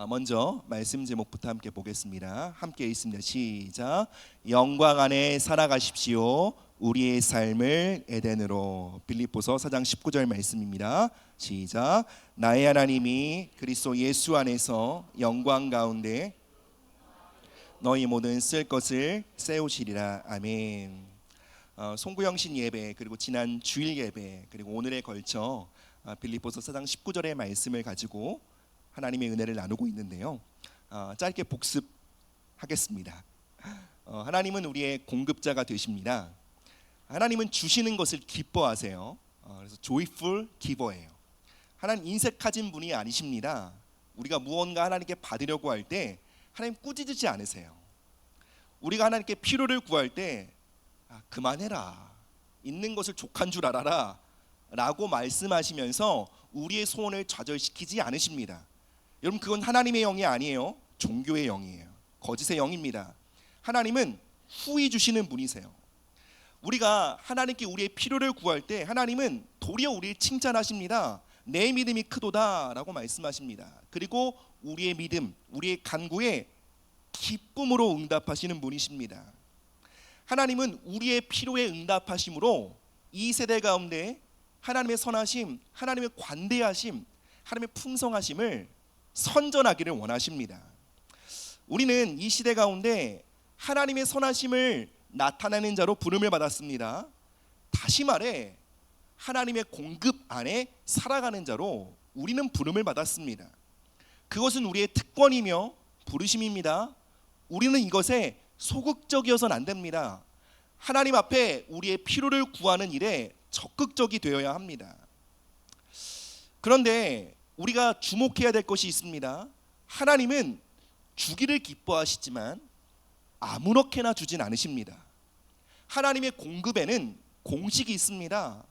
먼저 말씀 제목부터 함께 보겠습니다. 함께 읽습니다. 시작. 영광 안에 살아가십시오. 우리의 삶을 에덴으로. 빌립보서 4장 19절 말씀입니다. 시작. 나의 하나님이 그리스도 예수 안에서 영광 가운데 너희 모든 쓸 것을 세우시리라. 아멘. 송구영신 예배, 그리고 지난 주일 예배, 그리고 오늘에 걸쳐 빌립보서 4장 19절의 말씀을 가지고 하나님의 은혜를 나누고 있는데요. 짧게 복습하겠습니다. 하나님은 우리의 공급자가 되십니다. 하나님은 주시는 것을 기뻐하세요. 그래서 joyful giver예요. 하나님 인색하신 분이 아니십니다. 우리가 무언가 하나님께 받으려고 할 때 하나님 꾸짖지 않으세요. 우리가 하나님께 필요를 구할 때 그만해라, 있는 것을 족한 줄 알아라 라고 말씀하시면서 우리의 소원을 좌절시키지 않으십니다. 여러분, 그건 하나님의 영이 아니에요. 종교의 영이에요. 거짓의 영입니다. 하나님은 후히 주시는 분이세요. 우리가 하나님께 우리의 필요를 구할 때 하나님은 도리어 우리를 칭찬하십니다. 내 믿음이 크도다 라고 말씀하십니다. 그리고 우리의 믿음, 우리의 간구에 기쁨으로 응답하시는 분이십니다. 하나님은 우리의 필요에 응답하심으로 이 세대 가운데 하나님의 선하심, 하나님의 관대하심, 하나님의 풍성하심을 선전하기를 원하십니다. 우리는 이 시대 가운데 하나님의 선하심을 나타내는 자로 부름을 받았습니다. 다시 말해 하나님의 공급 안에 살아가는 자로 우리는 부름을 받았습니다. 그것은 우리의 특권이며 부르심입니다. 우리는 이것에 소극적이어서는 안 됩니다. 하나님 앞에 우리의 필요를 구하는 일에 적극적이 되어야 합니다. 그런데 우리가 주목해야 될 것이 있습니다. 하나님은 주기를 기뻐하시지만 아무렇게나 주진 않으십니다. 하나님의 공급에는 공식이 있습니다.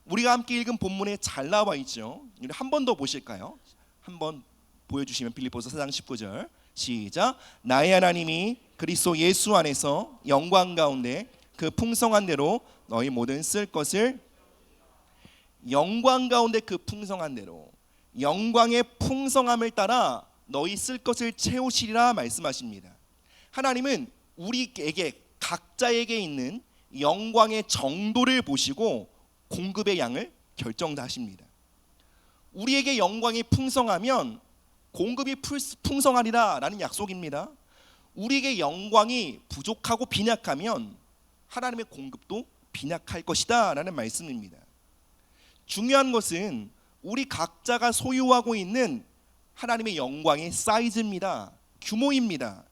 우리가 함께 읽은 본문에 잘 나와 있죠. 한 번 더 보실까요? 한번 보여주시면 빌립보서 4장 19절 시작. 나의 하나님이 그리스도 예수 안에서 영광 가운데 그 풍성한 대로 너희 모든 쓸 것을, 영광 가운데 그 풍성한 대로, 영광의 풍성함을 따라 너희 쓸 것을 채우시리라 말씀하십니다. 하나님은 우리에게 각자에게 있는 영광의 정도를 보시고 공급의 양을 결정하십니다. 우리에게 영광이 풍성하면 공급이 풍성하리라 라는 약속입니다. 우리에게 영광이 부족하고 빈약하면 하나님의 공급도 빈약할 것이다 라는 말씀입니다. 중요한 것은 우리 각자가 소유하고 있는 하나님의 영광의 사이즈입니다. 규모입니다.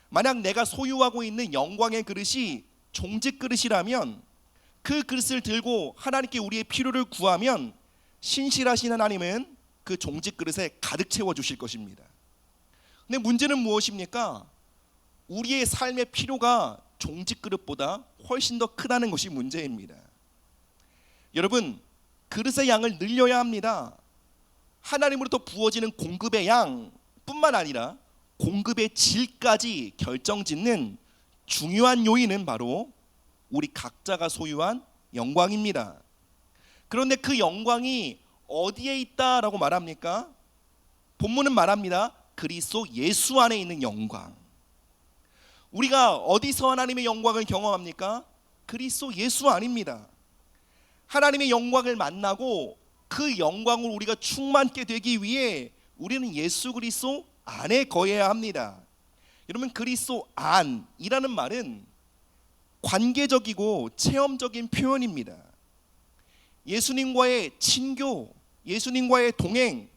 만약 내가 소유하고 있는 영광의 그릇이 종직 그릇이라면 그 그릇을 들고 하나님께 우리의 필요를 구하면 신실하신 하나님은 그 종직 그릇에 가득 채워주실 것입니다. 근데 문제는 무엇입니까? 우리의 삶의 필요가 종직 그릇보다 훨씬 더 크다는 것이 문제입니다. 여러분, 그릇의 양을 늘려야 합니다. 하나님으로부터 부어지는 공급의 양뿐만 아니라 공급의 질까지 결정짓는 중요한 요인은 바로 우리 각자가 소유한 영광입니다. 그런데 그 영광이 어디에 있다라고 말합니까? 본문은 말합니다. 그리스도 예수 안에 있는 영광. 우리가 어디서 하나님의 영광을 경험합니까? 그리스도 예수 안입니다. 하나님의 영광을 만나고 그 영광을 우리가 충만케 되기 위해 우리는 예수 그리스도 안에 거해야 합니다. 여러분, 그리스도 안이라는 말은 관계적이고 체험적인 표현입니다. 예수님과의 친교, 예수님과의 동행을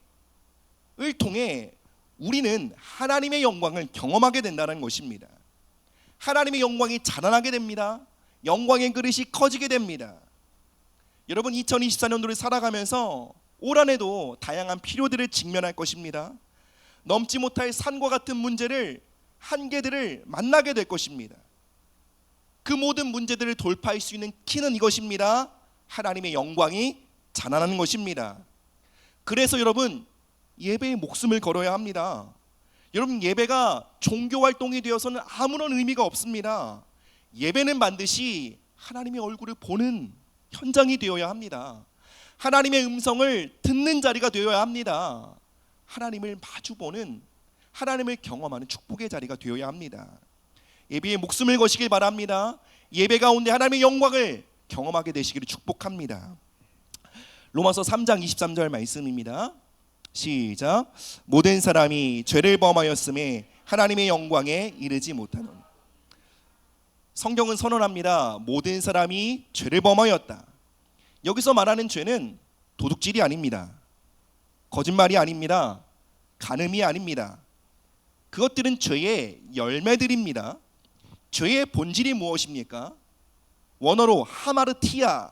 통해 우리는 하나님의 영광을 경험하게 된다는 것입니다. 하나님의 영광이 자라나게 됩니다. 영광의 그릇이 커지게 됩니다. 여러분, 2024년도를 살아가면서 올 한해도 다양한 필요들을 직면할 것입니다. 넘지 못할 산과 같은 문제를, 한계들을 만나게 될 것입니다. 그 모든 문제들을 돌파할 수 있는 키는 이것입니다. 하나님의 영광이 자라나는 것입니다. 그래서 여러분, 예배에 목숨을 걸어야 합니다. 여러분, 예배가 종교활동이 되어서는 아무런 의미가 없습니다. 예배는 반드시 하나님의 얼굴을 보는 현장이 되어야 합니다. 하나님의 음성을 듣는 자리가 되어야 합니다. 하나님을 마주보는 하나님을 경험하는 축복의 자리가 되어야 합니다. 예배에 목숨을 거시길 바랍니다. 예배 가운데 하나님의 영광을 경험하게 되시기를 축복합니다. 로마서 3장 23절 말씀입니다. 시작. 모든 사람이 죄를 범하였음에 하나님의 영광에 이르지 못하노니. 성경은 선언합니다. 모든 사람이 죄를 범하였다. 여기서 말하는 죄는 도둑질이 아닙니다. 거짓말이 아닙니다. 간음이 아닙니다. 그것들은 죄의 열매들입니다. 죄의 본질이 무엇입니까? 원어로 하마르티아,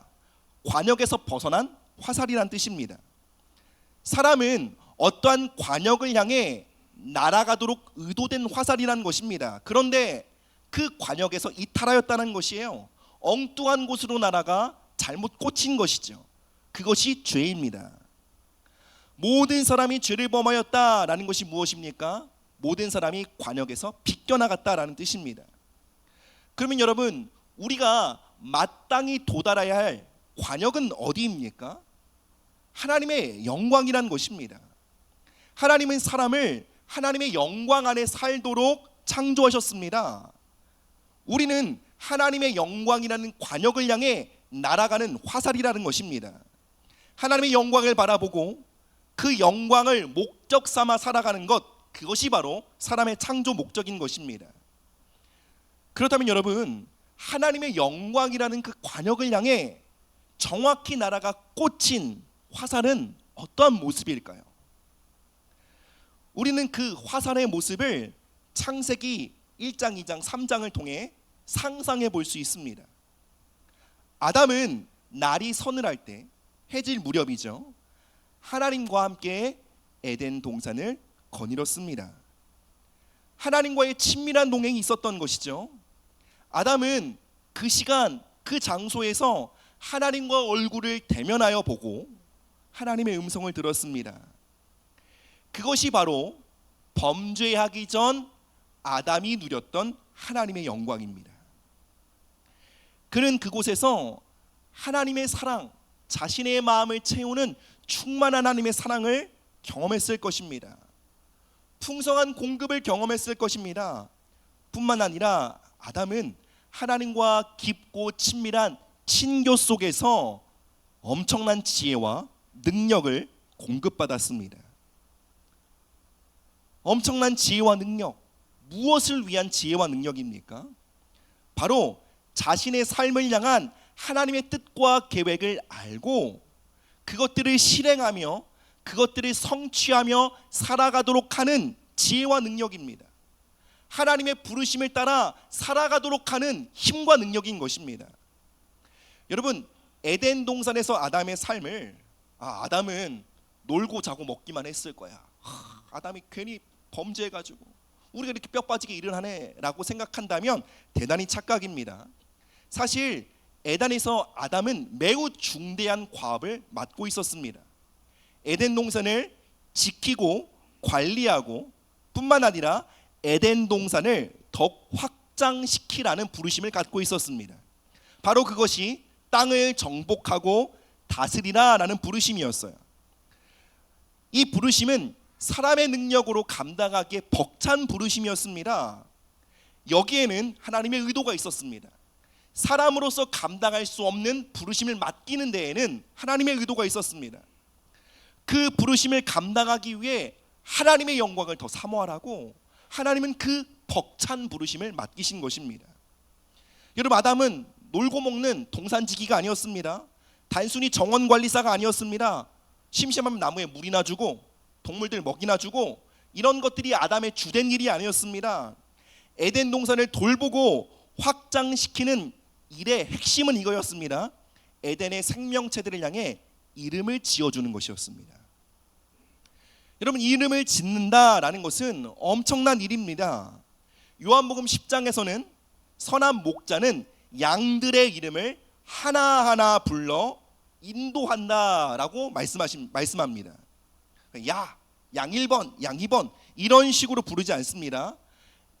관역에서 벗어난 화살이란 뜻입니다. 사람은 어떠한 관역을 향해 날아가도록 의도된 화살이라는 것입니다. 그런데 그 관역에서 이탈하였다는 것이에요. 엉뚱한 곳으로 날아가 잘못 꽂힌 것이죠. 그것이 죄입니다. 모든 사람이 죄를 범하였다라는 것이 무엇입니까? 모든 사람이 관역에서 비껴나갔다라는 뜻입니다. 그러면 여러분, 우리가 마땅히 도달해야 할 관역은 어디입니까? 하나님의 영광이란 것입니다. 하나님은 사람을 하나님의 영광 안에 살도록 창조하셨습니다. 우리는 하나님의 영광이라는 관역을 향해 날아가는 화살이라는 것입니다. 하나님의 영광을 바라보고 그 영광을 목적 삼아 살아가는 것, 그것이 바로 사람의 창조 목적인 것입니다. 그렇다면 여러분, 하나님의 영광이라는 그 관역을 향해 정확히 날아가 꽂힌 화살은 어떠한 모습일까요? 우리는 그 화살의 모습을 창세기 1장, 2장, 3장을 통해 상상해 볼 수 있습니다. 아담은 날이 서늘할 때, 해질 무렵이죠, 하나님과 함께 에덴 동산을 거닐었습니다. 하나님과의 친밀한 동행이 있었던 것이죠. 아담은 그 시간, 그 장소에서 하나님과 얼굴을 대면하여 보고 하나님의 음성을 들었습니다. 그것이 바로 범죄하기 전 아담이 누렸던 하나님의 영광입니다. 그는 그곳에서 하나님의 사랑, 자신의 마음을 채우는 충만한 하나님의 사랑을 경험했을 것입니다. 풍성한 공급을 경험했을 것입니다. 뿐만 아니라 아담은 하나님과 깊고 친밀한 친교 속에서 엄청난 지혜와 능력을 공급받았습니다. 엄청난 지혜와 능력, 무엇을 위한 지혜와 능력입니까? 바로 자신의 삶을 향한 하나님의 뜻과 계획을 알고 그것들을 실행하며 그것들을 성취하며 살아가도록 하는 지혜와 능력입니다. 하나님의 부르심을 따라 살아가도록 하는 힘과 능력인 것입니다. 여러분, 에덴 동산에서 아담의 삶을 아담은 놀고 자고 먹기만 했을 거야. 아담이 괜히 범죄해가지고 우리가 이렇게 뼈 빠지게 일을 하네 라고 생각한다면 대단히 착각입니다. 사실 에덴에서 아담은 매우 중대한 과업을 맡고 있었습니다. 에덴 동산을 지키고 관리하고 뿐만 아니라 에덴 동산을 더욱 확장시키라는 부르심을 갖고 있었습니다. 바로 그것이 땅을 정복하고 다스리라라는 부르심이었어요. 이 부르심은 사람의 능력으로 감당하기에 벅찬 부르심이었습니다. 여기에는 하나님의 의도가 있었습니다. 사람으로서 감당할 수 없는 부르심을 맡기는 데에는 하나님의 의도가 있었습니다. 그 부르심을 감당하기 위해 하나님의 영광을 더 사모하라고 하나님은 그 벅찬 부르심을 맡기신 것입니다. 여러분, 아담은 놀고 먹는 동산지기가 아니었습니다. 단순히 정원관리사가 아니었습니다. 심심하면 나무에 물이나 주고 동물들 먹이나 주고 이런 것들이 아담의 주된 일이 아니었습니다. 에덴 동산을 돌보고 확장시키는 일의 핵심은 이거였습니다. 에덴의 생명체들을 향해 이름을 지어주는 것이었습니다. 여러분, 이름을 짓는다라는 것은 엄청난 일입니다. 요한복음 10장에서는 선한 목자는 양들의 이름을 하나하나 불러 인도한다라고 말씀합니다. 양 1번, 양 2번 이런 식으로 부르지 않습니다.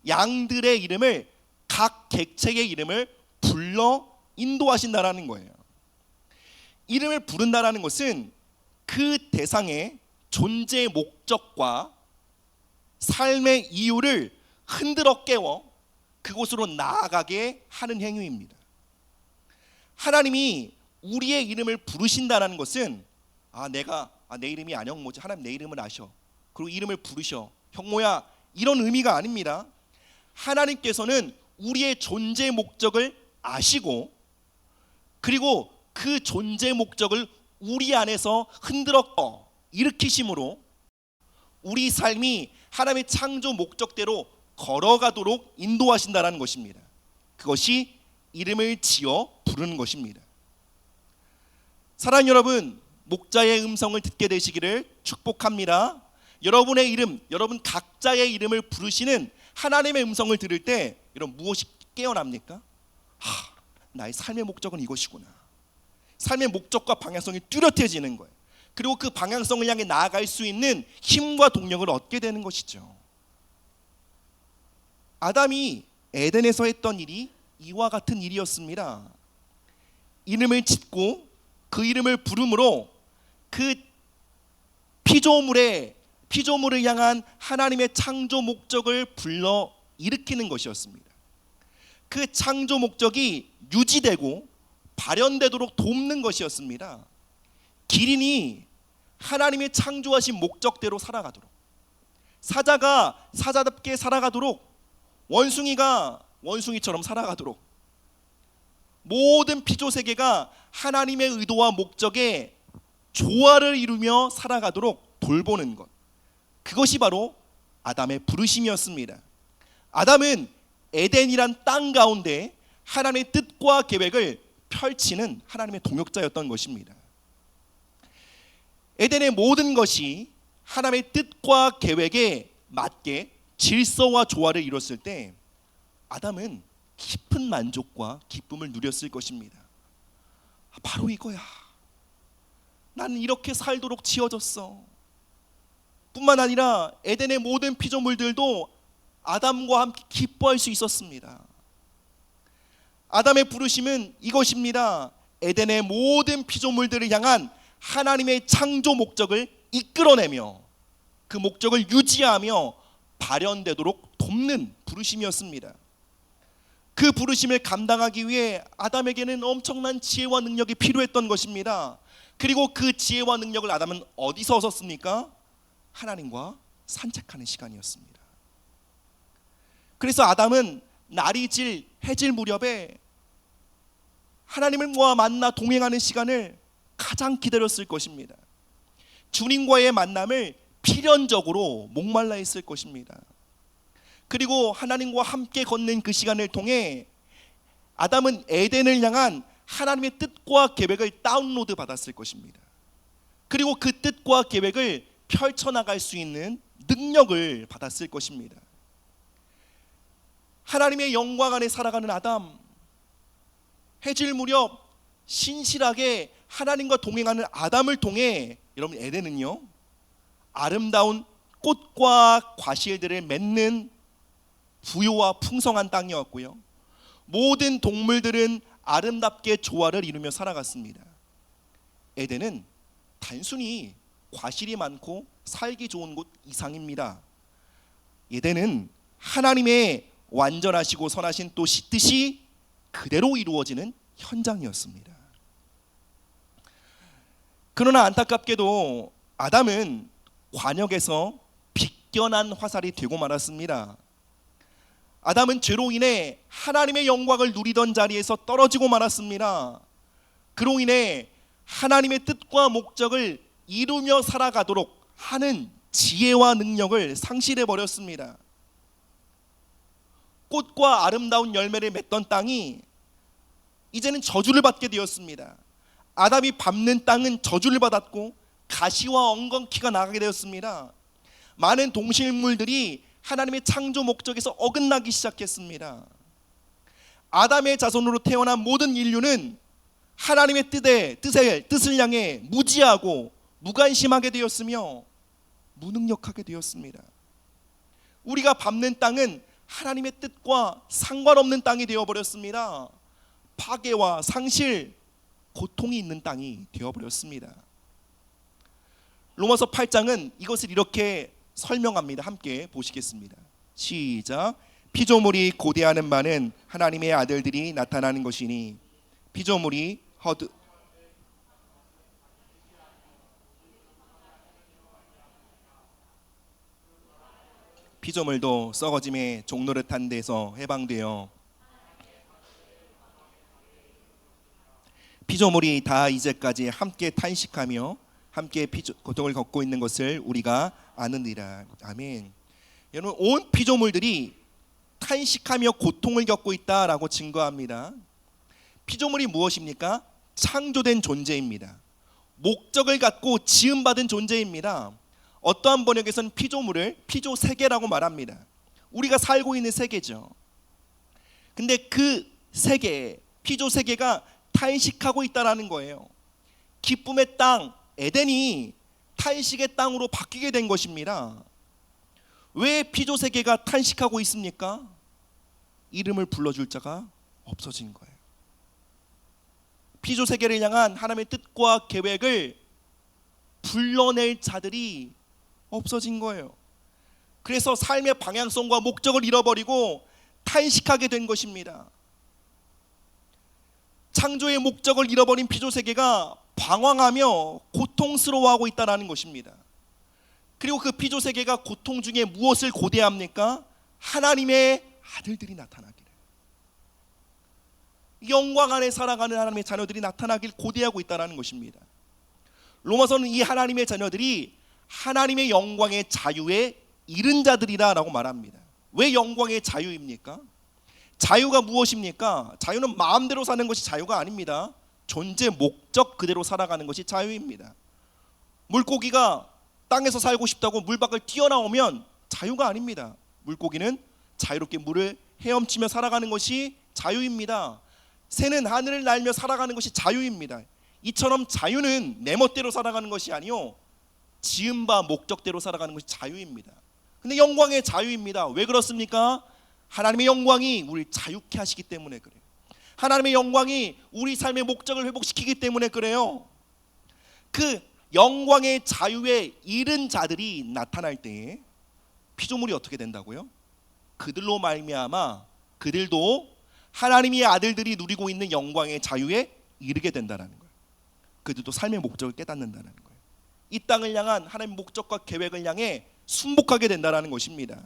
양들의 이름을, 각 객체의 이름을 불러 인도하신다라는 거예요. 이름을 부른다라는 것은 그 대상의 존재 목적과 삶의 이유를 흔들어 깨워 그곳으로 나아가게 하는 행위입니다. 하나님이 우리의 이름을 부르신다는 것은 내 이름이 안형모지, 하나님 내 이름을 아셔, 그리고 이름을 부르셔, 형모야, 이런 의미가 아닙니다. 하나님께서는 우리의 존재 목적을 아시고, 그리고 그 존재 목적을 우리 안에서 흔들어 일으키심으로 우리 삶이 하나님의 창조 목적대로 걸어가도록 인도하신다는 것입니다. 그것이 이름을 지어 부르는 것입니다. 사랑하는 여러분, 목자의 음성을 듣게 되시기를 축복합니다. 여러분의 이름, 여러분 각자의 이름을 부르시는 하나님의 음성을 들을 때 여러분 무엇이 깨어납니까? 나의 삶의 목적은 이것이구나. 삶의 목적과 방향성이 뚜렷해지는 거예요. 그리고 그 방향성을 향해 나아갈 수 있는 힘과 동력을 얻게 되는 것이죠. 아담이 에덴에서 했던 일이 이와 같은 일이었습니다. 이름을 짓고 그 이름을 부름으로 그 피조물을 향한 하나님의 창조 목적을 불러 일으키는 것이었습니다. 그 창조 목적이 유지되고 발현되도록 돕는 것이었습니다. 기린이 하나님의 창조하신 목적대로 살아가도록, 사자가 사자답게 살아가도록, 원숭이가 원숭이처럼 살아가도록, 모든 피조세계가 하나님의 의도와 목적에 조화를 이루며 살아가도록 돌보는 것, 그것이 바로 아담의 부르심이었습니다. 아담은 에덴이란 땅 가운데 하나님의 뜻과 계획을 펼치는 하나님의 동역자였던 것입니다. 에덴의 모든 것이 하나님의 뜻과 계획에 맞게 질서와 조화를 이뤘을 때 아담은 깊은 만족과 기쁨을 누렸을 것입니다. 바로 이거야. 나는 이렇게 살도록 지어졌어. 뿐만 아니라 에덴의 모든 피조물들도 아담과 함께 기뻐할 수 있었습니다. 아담의 부르심은 이것입니다. 에덴의 모든 피조물들을 향한 하나님의 창조 목적을 이끌어내며 그 목적을 유지하며 발현되도록 돕는 부르심이었습니다. 그 부르심을 감당하기 위해 아담에게는 엄청난 지혜와 능력이 필요했던 것입니다. 그리고 그 지혜와 능력을 아담은 어디서 얻었습니까? 하나님과 산책하는 시간이었습니다. 그래서 아담은 날이 질 해질 무렵에 하나님과 만나 동행하는 시간을 가장 기다렸을 것입니다. 주님과의 만남을 필연적으로 목말라 했을 것입니다. 그리고 하나님과 함께 걷는 그 시간을 통해 아담은 에덴을 향한 하나님의 뜻과 계획을 다운로드 받았을 것입니다. 그리고 그 뜻과 계획을 펼쳐나갈 수 있는 능력을 받았을 것입니다. 하나님의 영광 안에 살아가는 아담, 해질 무렵 신실하게 하나님과 동행하는 아담을 통해 여러분 에덴은요, 아름다운 꽃과 과실들을 맺는 부요와 풍성한 땅이었고요, 모든 동물들은 아름답게 조화를 이루며 살아갔습니다. 에덴은 단순히 과실이 많고 살기 좋은 곳 이상입니다. 에덴은 하나님의 완전하시고 선하신 또 뜻이 그대로 이루어지는 현장이었습니다. 그러나 안타깝게도 아담은 관역에서 비껴난 화살이 되고 말았습니다. 아담은 죄로 인해 하나님의 영광을 누리던 자리에서 떨어지고 말았습니다. 그로 인해 하나님의 뜻과 목적을 이루며 살아가도록 하는 지혜와 능력을 상실해 버렸습니다. 꽃과 아름다운 열매를 맺던 땅이 이제는 저주를 받게 되었습니다. 아담이 밟는 땅은 저주를 받았고 가시와 엉겅퀴가 나가게 되었습니다. 많은 동식물들이 하나님의 창조 목적에서 어긋나기 시작했습니다. 아담의 자손으로 태어난 모든 인류는 하나님의 뜻을 향해 무지하고 무관심하게 되었으며 무능력하게 되었습니다. 우리가 밟는 땅은 하나님의 뜻과 상관없는 땅이 되어버렸습니다. 파괴와 상실, 고통이 있는 땅이 되어버렸습니다. 로마서 8장은 이것을 이렇게 설명합니다. 함께 보시겠습니다. 시작. 피조물이 고대하는 바는 하나님의 아들들이 나타나는 것이니 피조물이 피조물도 썩어짐의 종노릇한 데서 해방되어 피조물이 다 이제까지 함께 탄식하며 함께 고통을 겪고 있는 것을 우리가 아느니라. 아멘. 여러분, 온 피조물들이 탄식하며 고통을 겪고 있다라고 증거합니다. 피조물이 무엇입니까? 창조된 존재입니다. 목적을 갖고 지음받은 존재입니다. 어떠한 번역에서는 피조물을 피조세계라고 말합니다. 우리가 살고 있는 세계죠. 근데 그 세계, 피조세계가 탄식하고 있다라는 거예요. 기쁨의 땅 에덴이 탄식의 땅으로 바뀌게 된 것입니다. 왜 피조세계가 탄식하고 있습니까? 이름을 불러줄 자가 없어진 거예요. 피조세계를 향한 하나님의 뜻과 계획을 불러낼 자들이 없어진 거예요. 그래서 삶의 방향성과 목적을 잃어버리고 탄식하게 된 것입니다. 창조의 목적을 잃어버린 피조세계가 방황하며 고통스러워하고 있다는 것입니다. 그리고 그 피조세계가 고통 중에 무엇을 고대합니까? 하나님의 아들들이 나타나기를, 영광 안에 살아가는 하나님의 자녀들이 나타나길 고대하고 있다는 것입니다. 로마서는 이 하나님의 자녀들이 하나님의 영광의 자유에 이른 자들이라고 말합니다. 왜 영광의 자유입니까? 자유가 무엇입니까? 자유는 마음대로 사는 것이 자유가 아닙니다. 존재 목적 그대로 살아가는 것이 자유입니다. 물고기가 땅에서 살고 싶다고 물 밖을 뛰어나오면 자유가 아닙니다. 물고기는 자유롭게 물을 헤엄치며 살아가는 것이 자유입니다. 새는 하늘을 날며 살아가는 것이 자유입니다. 이처럼 자유는 내 멋대로 살아가는 것이 아니요, 지은 바 목적대로 살아가는 것이 자유입니다. 근데 영광의 자유입니다. 왜 그렇습니까? 하나님의 영광이 우리를 자유케 하시기 때문에 그래요. 하나님의 영광이 우리 삶의 목적을 회복시키기 때문에 그래요. 그 영광의 자유에 이른 자들이 나타날 때에 피조물이 어떻게 된다고요? 그들로 말미암아 그들도 하나님의 아들들이 누리고 있는 영광의 자유에 이르게 된다는 거예요. 그들도 삶의 목적을 깨닫는다는 거예요. 이 땅을 향한 하나님의 목적과 계획을 향해 순복하게 된다는 것입니다.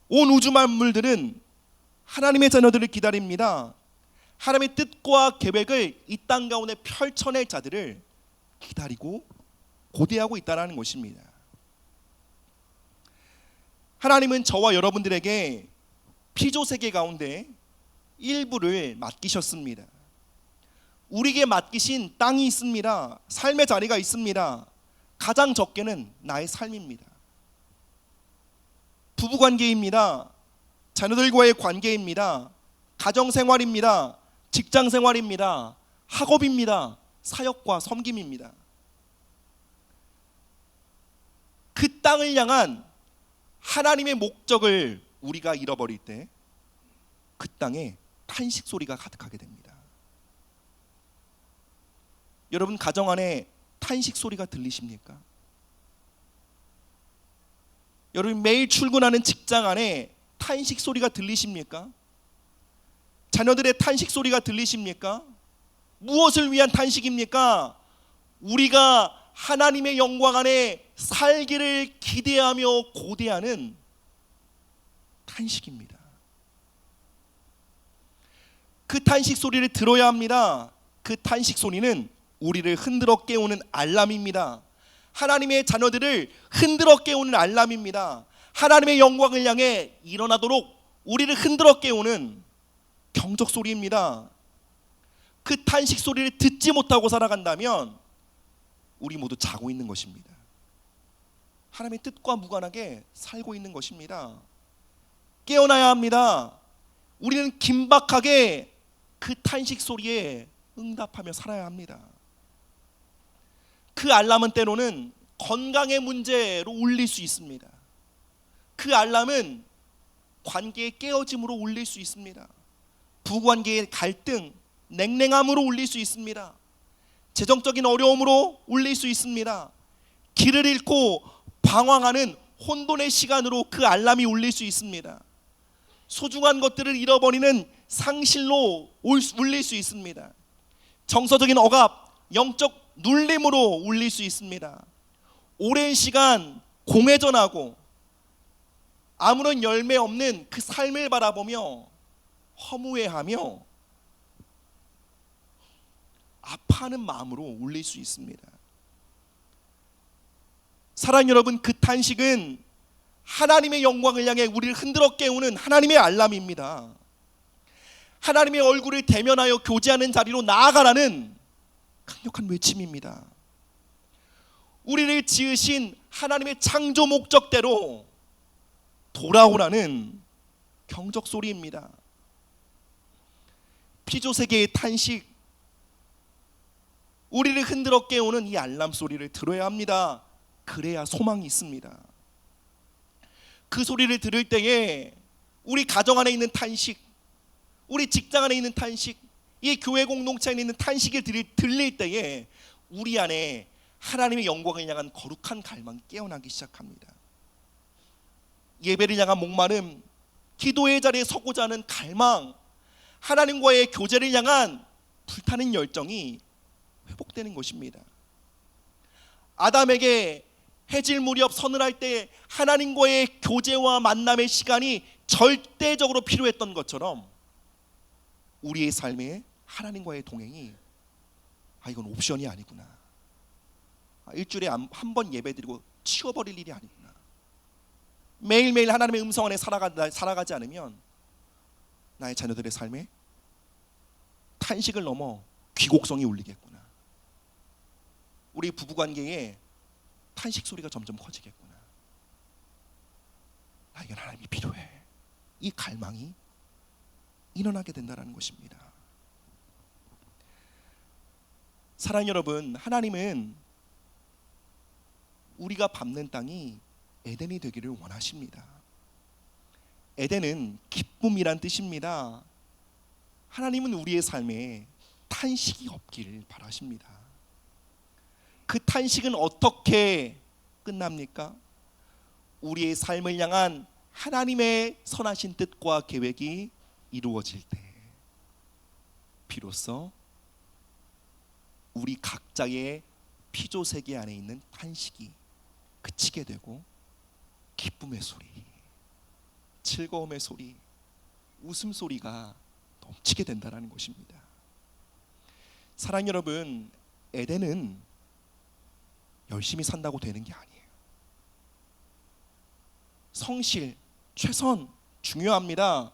온 우주 만물들은 하나님의 자녀들을 기다립니다. 하나님의 뜻과 계획을 이 땅 가운데 펼쳐낼 자들을 기다리고 고대하고 있다는 것입니다. 하나님은 저와 여러분들에게 피조세계 가운데 일부를 맡기셨습니다. 우리에게 맡기신 땅이 있습니다. 삶의 자리가 있습니다. 가장 적게는 나의 삶입니다. 부부관계입니다. 자녀들과의 관계입니다. 가정생활입니다. 직장생활입니다. 학업입니다. 사역과 섬김입니다. 그 땅을 향한 하나님의 목적을 우리가 잃어버릴 때 그 땅에 탄식 소리가 가득하게 됩니다. 여러분, 가정 안에 탄식 소리가 들리십니까? 여러분, 매일 출근하는 직장 안에 탄식 소리가 들리십니까? 자녀들의 탄식 소리가 들리십니까? 무엇을 위한 탄식입니까? 우리가 하나님의 영광 안에 살기를 기대하며 고대하는 탄식입니다. 그 탄식 소리를 들어야 합니다. 그 탄식 소리는 우리를 흔들어 깨우는 알람입니다. 하나님의 자녀들을 흔들어 깨우는 알람입니다. 하나님의 영광을 향해 일어나도록 우리를 흔들어 깨우는 경적 소리입니다. 그 탄식 소리를 듣지 못하고 살아간다면 우리 모두 자고 있는 것입니다. 하나님의 뜻과 무관하게 살고 있는 것입니다. 깨어나야 합니다. 우리는 긴박하게 그 탄식 소리에 응답하며 살아야 합니다. 그 알람은 때로는 건강의 문제로 울릴 수 있습니다. 그 알람은 관계의 깨어짐으로 울릴 수 있습니다. 부부관계의 갈등, 냉랭함으로 울릴 수 있습니다. 재정적인 어려움으로 울릴 수 있습니다. 길을 잃고 방황하는 혼돈의 시간으로 그 알람이 울릴 수 있습니다. 소중한 것들을 잃어버리는 상실로 울릴 수 있습니다. 정서적인 억압, 영적 눌림으로 울릴 수 있습니다. 오랜 시간 공회전하고 아무런 열매 없는 그 삶을 바라보며 허무해하며 아파하는 마음으로 울릴 수 있습니다. 사랑하는 여러분, 그 탄식은 하나님의 영광을 향해 우리를 흔들어 깨우는 하나님의 알람입니다. 하나님의 얼굴을 대면하여 교제하는 자리로 나아가라는 강력한 외침입니다. 우리를 지으신 하나님의 창조 목적대로 돌아오라는 경적 소리입니다. 피조세계의 탄식, 우리를 흔들어 깨우는 이 알람 소리를 들어야 합니다. 그래야 소망이 있습니다. 그 소리를 들을 때에 우리 가정 안에 있는 탄식, 우리 직장 안에 있는 탄식, 이 교회 공동체 안에 있는 탄식이 들릴 때에 우리 안에 하나님의 영광을 향한 거룩한 갈망이 깨어나기 시작합니다. 예배를 향한 목마름, 기도의 자리에 서고자 하는 갈망, 하나님과의 교제를 향한 불타는 열정이 회복되는 것입니다. 아담에게 해질 무렵 서늘할 때 하나님과의 교제와 만남의 시간이 절대적으로 필요했던 것처럼 우리의 삶에 하나님과의 동행이 이건 옵션이 아니구나. 일주일에 한 번 예배드리고 치워버릴 일이 아니구나. 매일매일 하나님의 음성 안에 살아가지 않으면 나의 자녀들의 삶에 탄식을 넘어 귀곡성이 울리겠구나. 우리 부부관계에 탄식 소리가 점점 커지겠구나. 나에겐 하나님이 필요해. 이 갈망이 일어나게 된다는 것입니다. 사랑하는 여러분, 하나님은 우리가 밟는 땅이 에덴이 되기를 원하십니다. 에덴은 기쁨이란 뜻입니다. 하나님은 우리의 삶에 탄식이 없기를 바라십니다. 그 탄식은 어떻게 끝납니까? 우리의 삶을 향한 하나님의 선하신 뜻과 계획이 이루어질 때 비로소 우리 각자의 피조세계 안에 있는 탄식이 그치게 되고 기쁨의 소리, 즐거움의 소리, 웃음소리가 넘치게 된다는 것입니다. 사랑하는 여러분, 에덴은 열심히 산다고 되는 게 아니에요. 성실, 최선 중요합니다.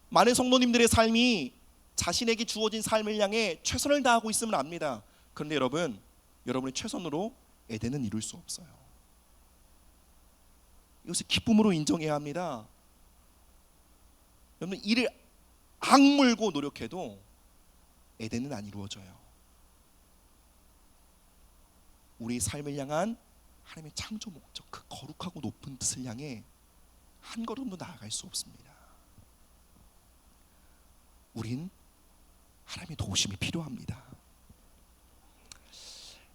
많은 성도님들의 삶이 자신에게 주어진 삶을 향해 최선을 다하고 있음을 압니다. 그런데 여러분의 최선으로 에덴은 이룰 수 없어요. 이것을 기쁨으로 인정해야 합니다. 여러분, 이를 악물고 노력해도 에덴은 안 이루어져요. 우리 삶을 향한 하나님의 창조 목적, 그 거룩하고 높은 뜻을 향해 한 걸음도 나아갈 수 없습니다. 우린 하나님의 도우심이 필요합니다.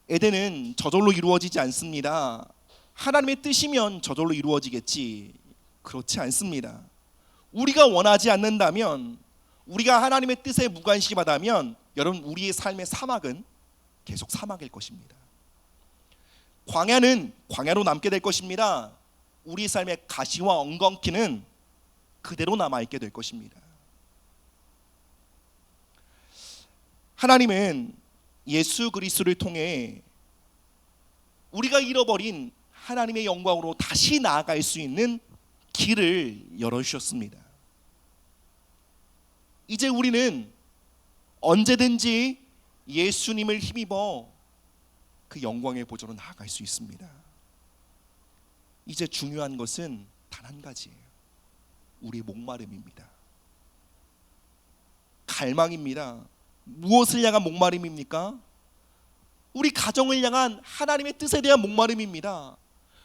에덴은 저절로 이루어지지 않습니다. 하나님의 뜻이면 저절로 이루어지겠지. 그렇지 않습니다. 우리가 원하지 않는다면, 우리가 하나님의 뜻에 무관심하다면 여러분, 우리의 삶의 사막은 계속 사막일 것입니다. 광야는 광야로 남게 될 것입니다. 우리 삶의 가시와 엉겅퀴는 그대로 남아있게 될 것입니다. 하나님은 예수 그리스도를 통해 우리가 잃어버린 하나님의 영광으로 다시 나아갈 수 있는 길을 열어주셨습니다. 이제 우리는 언제든지 예수님을 힘입어 그 영광의 보좌로 나아갈 수 있습니다. 이제 중요한 것은 단 한 가지예요. 우리의 목마름입니다. 갈망입니다. 무엇을 향한 목마름입니까? 우리 가정을 향한 하나님의 뜻에 대한 목마름입니다.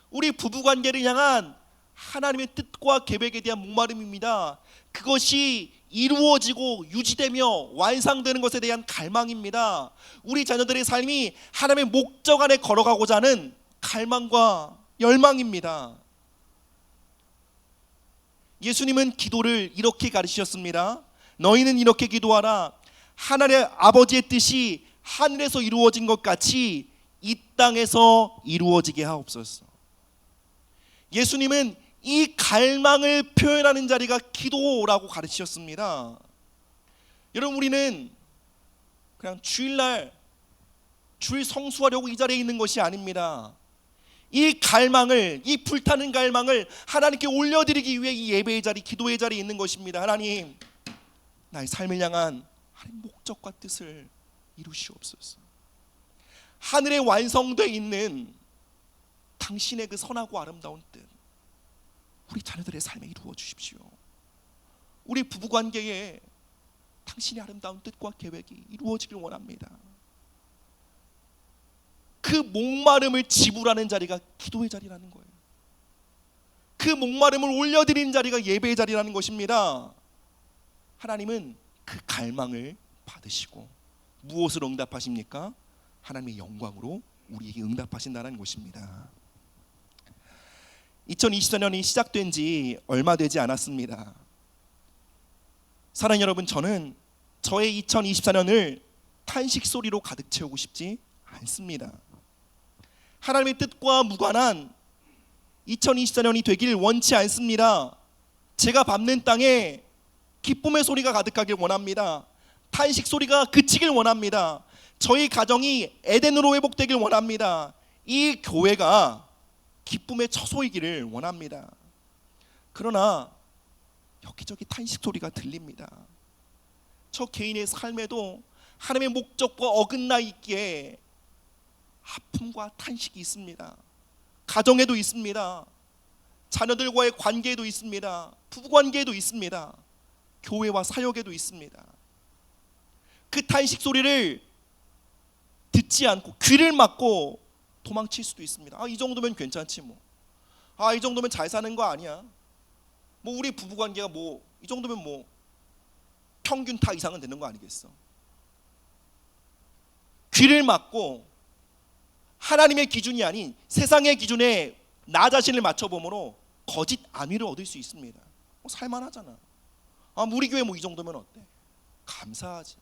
우리 부부관계를 향한 하나님의 뜻과 계획에 대한 목마름입니다. 그것이 이루어지고 유지되며 완성되는 것에 대한 갈망입니다. 우리 자녀들의 삶이 하나님의 목적 안에 걸어가고자 하는 갈망과 열망입니다. 예수님은 기도를 이렇게 가르치셨습니다. 너희는 이렇게 기도하라. 하늘의 아버지의 뜻이 하늘에서 이루어진 것 같이 이 땅에서 이루어지게 하옵소서. 예수님은 이 갈망을 표현하는 자리가 기도라고 가르치셨습니다. 여러분, 우리는 그냥 주일날 주일 성수하려고 이 자리에 있는 것이 아닙니다. 이 갈망을, 이 불타는 갈망을 하나님께 올려드리기 위해 이 예배의 자리, 기도의 자리에 있는 것입니다. 하나님, 나의 삶을 향한 하나님 목적과 뜻을 이루시옵소서. 하늘에 완성되어 있는 당신의 그 선하고 아름다운 뜻, 우리 자녀들의 삶에 이루어 주십시오. 우리 부부관계에 당신의 아름다운 뜻과 계획이 이루어지길 원합니다. 그 목마름을 지불하는 자리가 기도의 자리라는 거예요. 그 목마름을 올려드리는 자리가 예배의 자리라는 것입니다. 하나님은 그 갈망을 받으시고 무엇으로 응답하십니까? 하나님의 영광으로 우리에게 응답하신다는 것입니다. 2024년이 시작된 지 얼마 되지 않았습니다. 사랑하는 여러분, 저는 저의 2024년을 탄식 소리로 가득 채우고 싶지 않습니다. 하나님의 뜻과 무관한 2024년이 되길 원치 않습니다. 제가 밟는 땅에 기쁨의 소리가 가득하길 원합니다. 탄식 소리가 그치길 원합니다. 저희 가정이 에덴으로 회복되길 원합니다. 이 교회가 기쁨의 처소이기를 원합니다. 그러나 여기저기 탄식 소리가 들립니다. 저 개인의 삶에도 하나님의 목적과 어긋나 있기에 아픔과 탄식이 있습니다. 가정에도 있습니다. 자녀들과의 관계에도 있습니다. 부부관계에도 있습니다. 교회와 사역에도 있습니다. 그 탄식 소리를 듣지 않고 귀를 막고 도망칠 수도 있습니다. 이 정도면 괜찮지 뭐. 이 정도면 잘 사는 거 아니야. 뭐 우리 부부관계가 뭐 이 정도면 뭐 평균 타 이상은 되는 거 아니겠어. 귀를 막고 하나님의 기준이 아닌 세상의 기준에 나 자신을 맞춰봄으로 거짓 안위를 얻을 수 있습니다. 살만하잖아. 우리 교회 뭐 이 정도면 어때? 감사하지.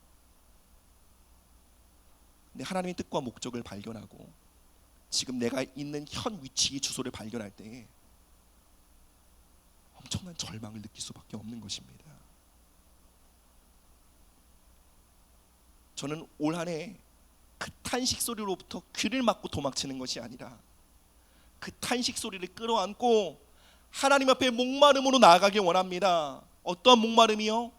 근데 하나님의 뜻과 목적을 발견하고 지금 내가 있는 현 위치의 주소를 발견할 때에 엄청난 절망을 느낄 수밖에 없는 것입니다. 저는 올 한 해 그 탄식 소리로부터 귀를 막고 도망치는 것이 아니라 그 탄식 소리를 끌어안고 하나님 앞에 목마름으로 나아가길 원합니다. 어떠한 목마름이요?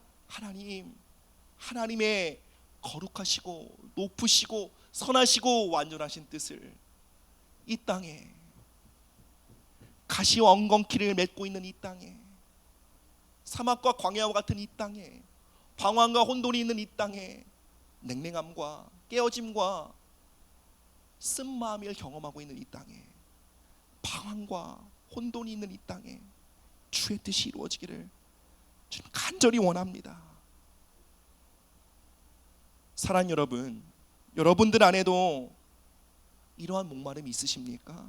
하나님의 거룩하시고 높으시고 선하시고 완전하신 뜻을 이 땅에, 가시와 엉겅퀴를 맺고 있는 이 땅에, 사막과 광야와 같은 이 땅에, 방황과 혼돈이 있는 이 땅에 냉랭함과 깨어짐과 쓴마음을 경험하고 있는 이 땅에, 방황과 혼돈이 있는 이 땅에 주의 뜻이 이루어지기를 주님 간절히 원합니다. 사랑하는 여러분, 여러분들 안에도 이러한 목마름이 있으십니까?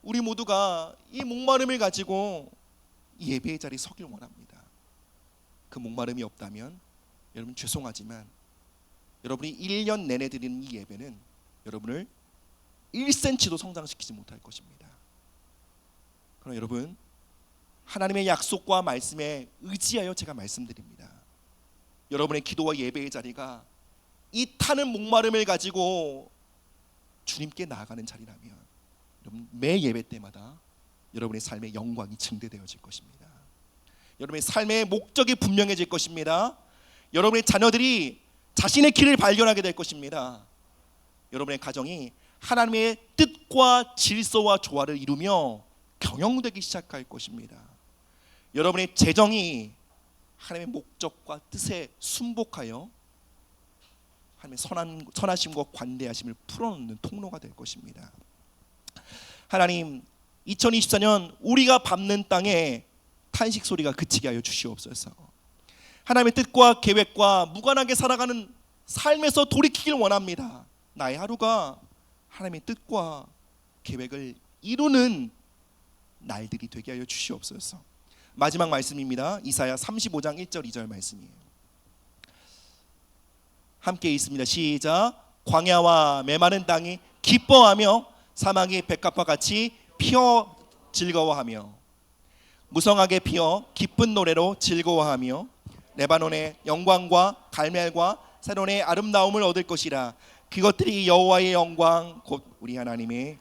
우리 모두가 이 목마름을 가지고 예배의 자리에 서길 원합니다. 그 목마름이 없다면 여러분 죄송하지만 여러분이 1년 내내 드리는 이 예배는 여러분을 1cm도 성장시키지 못할 것입니다. 그러나 여러분, 하나님의 약속과 말씀에 의지하여 제가 말씀드립니다. 여러분의 기도와 예배의 자리가 이 타는 목마름을 가지고 주님께 나아가는 자리라면 여러분 매 예배 때마다 여러분의 삶의 영광이 증대되어질 것입니다. 여러분의 삶의 목적이 분명해질 것입니다. 여러분의 자녀들이 자신의 길을 발견하게 될 것입니다. 여러분의 가정이 하나님의 뜻과 질서와 조화를 이루며 경영되기 시작할 것입니다. 여러분의 재정이 하나님의 목적과 뜻에 순복하여 하나님의 선하심과 관대하심을 풀어놓는 통로가 될 것입니다. 하나님, 2024년 우리가 밟는 땅에 탄식 소리가 그치게 하여 주시옵소서. 하나님의 뜻과 계획과 무관하게 살아가는 삶에서 돌이키길 원합니다. 나의 하루가 하나님의 뜻과 계획을 이루는 날들이 되게 하여 주시옵소서. 마지막 말씀입니다. 이사야 35장 1절 2절 말씀이에요. 함께 읽습니다. 시작. 광야와 메마른 땅이 기뻐하며 사막이 백합과 같이 피어 즐거워하며 무성하게 피어 기쁜 노래로 즐거워하며 레바논의 영광과 갈멜과 사론의 아름다움을 얻을 것이라. 그것들이 여호와의 영광 곧 우리 하나님의.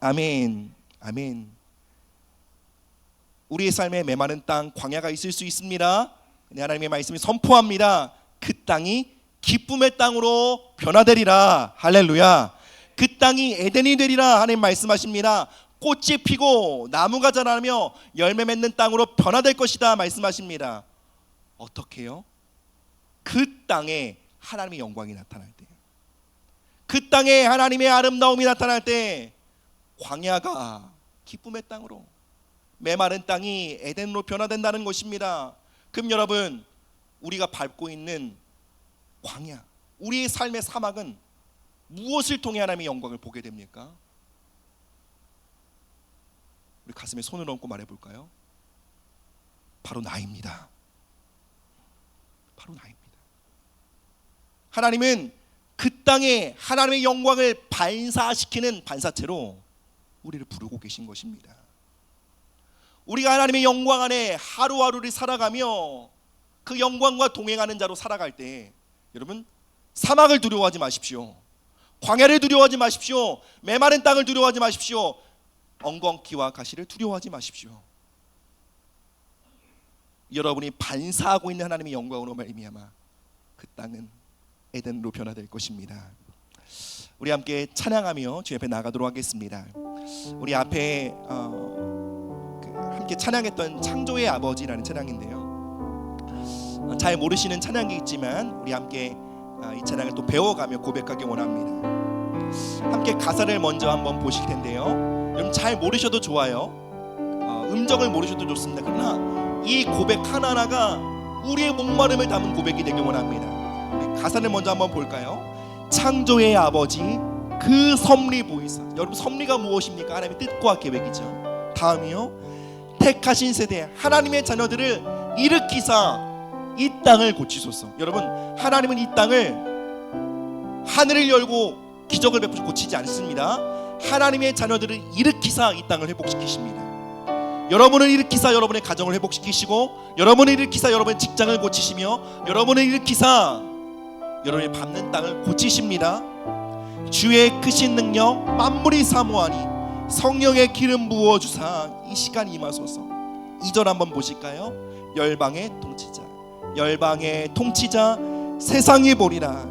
아멘. 아멘. 우리의 삶에 메마른 땅 광야가 있을 수 있습니다. 하나님의 말씀이 선포합니다. 그 땅이 기쁨의 땅으로 변화되리라. 할렐루야. 그 땅이 에덴이 되리라. 하나님 말씀하십니다. 꽃이 피고 나무가 자라며 열매 맺는 땅으로 변화될 것이다 말씀하십니다. 어떻게요? 그 땅에 하나님의 영광이 나타날 때, 그 땅에 하나님의 아름다움이 나타날 때 광야가 기쁨의 땅으로, 메마른 땅이 에덴으로 변화된다는 것입니다. 그럼 여러분, 우리가 밟고 있는 광야, 우리의 삶의 사막은 무엇을 통해 하나님의 영광을 보게 됩니까? 우리 가슴에 손을 얹고 말해볼까요? 바로 나입니다. 바로 나입니다. 하나님은 그 땅에 하나님의 영광을 반사시키는 반사체로 우리를 부르고 계신 것입니다. 우리가 하나님의 영광 안에 하루하루를 살아가며 그 영광과 동행하는 자로 살아갈 때, 여러분, 사막을 두려워하지 마십시오. 광야를 두려워하지 마십시오. 메마른 땅을 두려워하지 마십시오. 엉겅퀴와 가시를 두려워하지 마십시오. 여러분이 반사하고 있는 하나님의 영광으로 말미암아 그 땅은 에덴으로 변화될 것입니다. 우리 함께 찬양하며 주 옆에 나가도록 하겠습니다. 우리 앞에 함께 찬양했던 창조의 아버지라는 찬양인데요, 잘 모르시는 찬양이 있지만 우리 함께 이 찬양을 또 배워가며 고백하기 원합니다. 함께 가사를 먼저 한번 보실 텐데요, 여러분 잘 모르셔도 좋아요. 음정을 모르셔도 좋습니다. 그러나 이 고백 하나하나가 우리의 목마름을 담은 고백이 되길 원합니다. 우리 가사를 먼저 한번 볼까요? 창조의 아버지 그 섭리 보이사. 여러분, 섭리가 무엇입니까? 하나님의 뜻과 계획이죠. 다음이요, 택하신 세대 하나님의 자녀들을 일으키사 이 땅을 고치소서. 여러분, 하나님은 이 땅을, 하늘을 열고 기적을 베푸시 고치지 않습니다. 하나님의 자녀들을 일으키사 이 땅을 회복시키십니다. 여러분을 일으키사 여러분의 가정을 회복시키시고, 여러분을 일으키사 여러분의 직장을 고치시며, 여러분을 일으키사 여러분의 밟는 땅을 고치십니다. 주의 크신 능력 만물이 사모하니 성령의 기름 부어주사 이 시간 임하소서. 2절 한번 보실까요? 열방의 통치자, 열방의 통치자 세상이 보리라.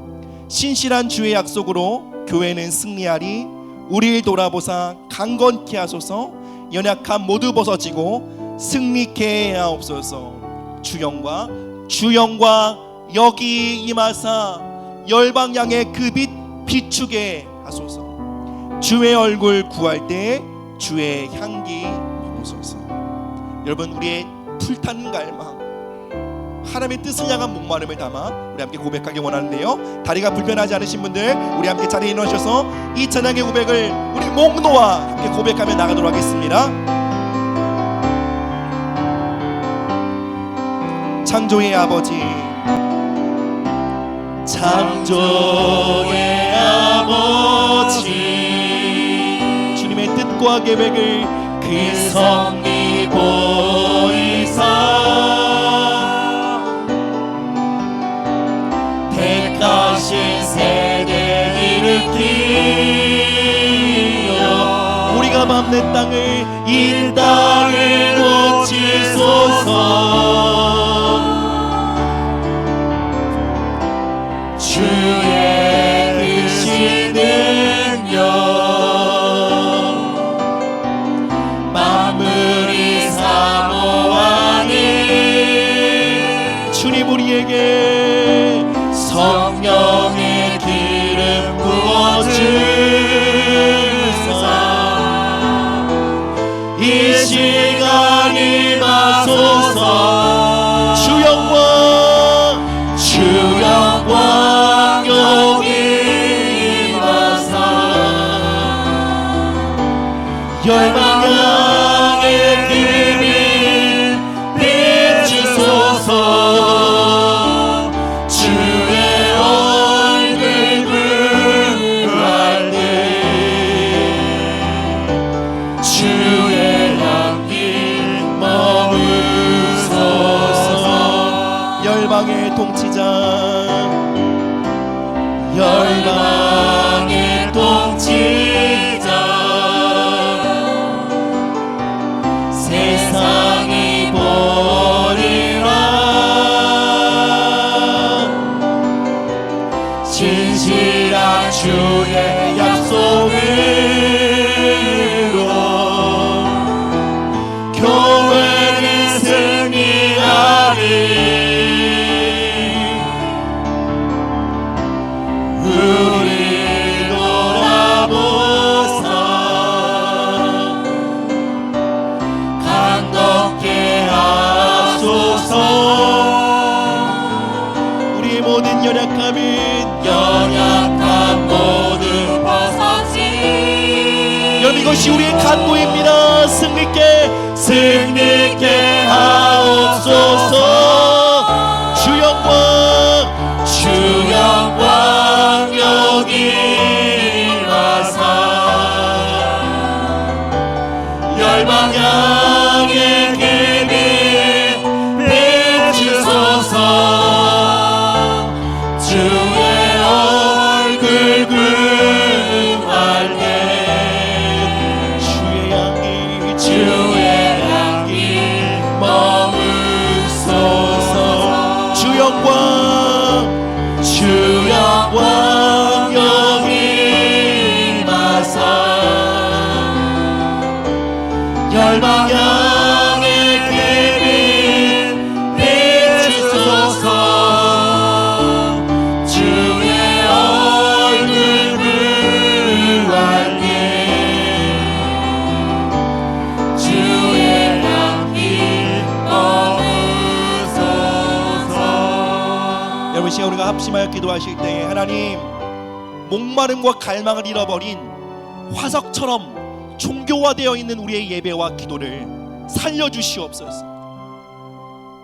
신실한 주의 약속으로 교회는 승리하리. 우리를 돌아보사 강건케 하소서. 연약함 모두 벗어지고 승리케 하옵소서. 주 영광 여기 임하사 열방 향에 그 빛 비추게 하소서. 주의 얼굴 구할 때 주의 향기 머무소서. 여러분, 우리의 불타는 갈망, 하나님의 뜻을 향한 목마름을 담아 우리 함께 고백하기 원하는데요, 다리가 불편하지 않으신 분들 우리 함께 자리에 일어나셔서 이 찬양의 고백을 우리 목 놓아 함께 고백하며 나가도록 하겠습니다. 창조의 아버지, 창조의 아버지 주님의 뜻과 계획을 그 섭리 보이사 택하신 세대 일으키며 우리가 밟는 땅을 이 땅을 고치소서. 주의 크신 능력 만물이 사모하니 주님 우리에게 성령의 기름 부어주사 이 시간 임하소서. 주 영광 여기 임하사 열방의 통치자 열방의 통치자 세상이 보리라 진실한 주의 약속으로 교회는 승리하리 우리 돌아보사 감독게 하소서 우리의 모든 연약함 모두 벗어지 여러분 이것이 우리의 간구입니다. 승리케 하옵소서. 주 영광 여기 와사 열방 향해 길이 비추소서 주의 얼굴 구할게 주의 향기 머무소서 주 영광 여기 마사 열방 향해 길이 비추소서 주의 얼굴 구할게 주의 향기 머무소서. 여러분 이 시간 우리가 합심하여 기도하실 때에 하나님 목마름과 갈망을 잃어버린 화석처럼 종교화되어 있는 우리의 예배와 기도를 살려주시옵소서.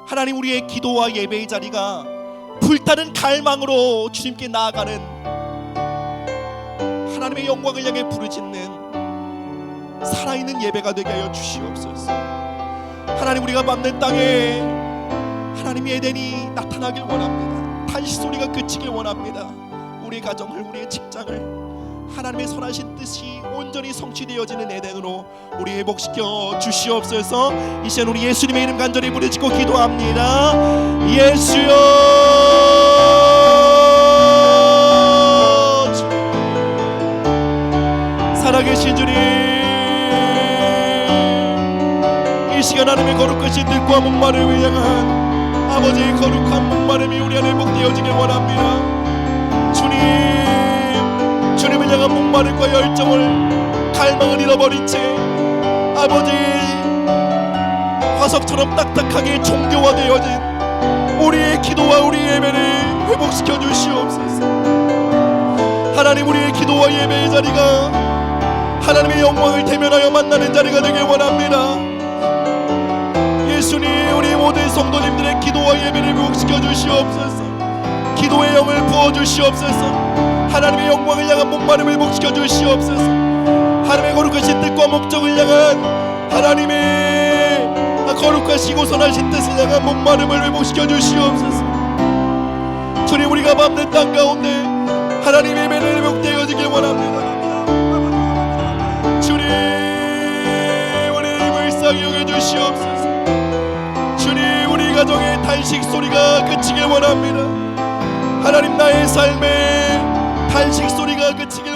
하나님 우리의 기도와 예배의 자리가 불타는 갈망으로 주님께 나아가는 하나님의 영광을 향해 부르짖는 살아있는 예배가 되게 하여 주시옵소서. 하나님 우리가 밟는 땅에 하나님의 에덴이 나타나길 원합니다. 탄식 소리가 그치길 원합니다. 우리의 가정을 우리의 직장을 하나님의 선하신 뜻이 온전히 성취되어지는 에덴으로 우리 회복시켜 주시옵소서. 이 시간 우리 예수님의 이름 간절히 부르짖고 기도합니다. 예수여 살아계신 주님 이 시간 하나님의 거룩하신 뜻과 목마름을 향한 아버지의 거룩한 목마름이 우리 안에 회복되어지길 원합니다. 주님을 향한 목마름과 열정을 갈망을 잃어버린 채 아버지 화석처럼 딱딱하게 종교화되어진 우리의 기도와 우리의 예배를 회복시켜 주시옵소서. 하나님 우리의 기도와 예배의 자리가 하나님의 영광을 대면하여 만나는 자리가 되길 원합니다. 예수님 우리 모든 성도님들의 기도와 예배를 회복시켜 주시옵소서. 기도의 영을 부어주시옵소서. 하나님의 영광을 향한 목마름을 회복시켜 주시옵소서. 하나님의 거룩하신 뜻과 목적을 향한 하나님의 거룩하시고 선하신 뜻을 향한 목마름을 회복시켜 주시옵소서. 주님 우리가 밟는 땅 가운데 하나님의 예배를 회복되어지길 원합니다. 주님 우리 힘을 상용해 주시옵소서. 주님 우리 가정의 탄식 소리가 그치길 원합니다. 하나님 나의 삶에 탄식 소리가 그치길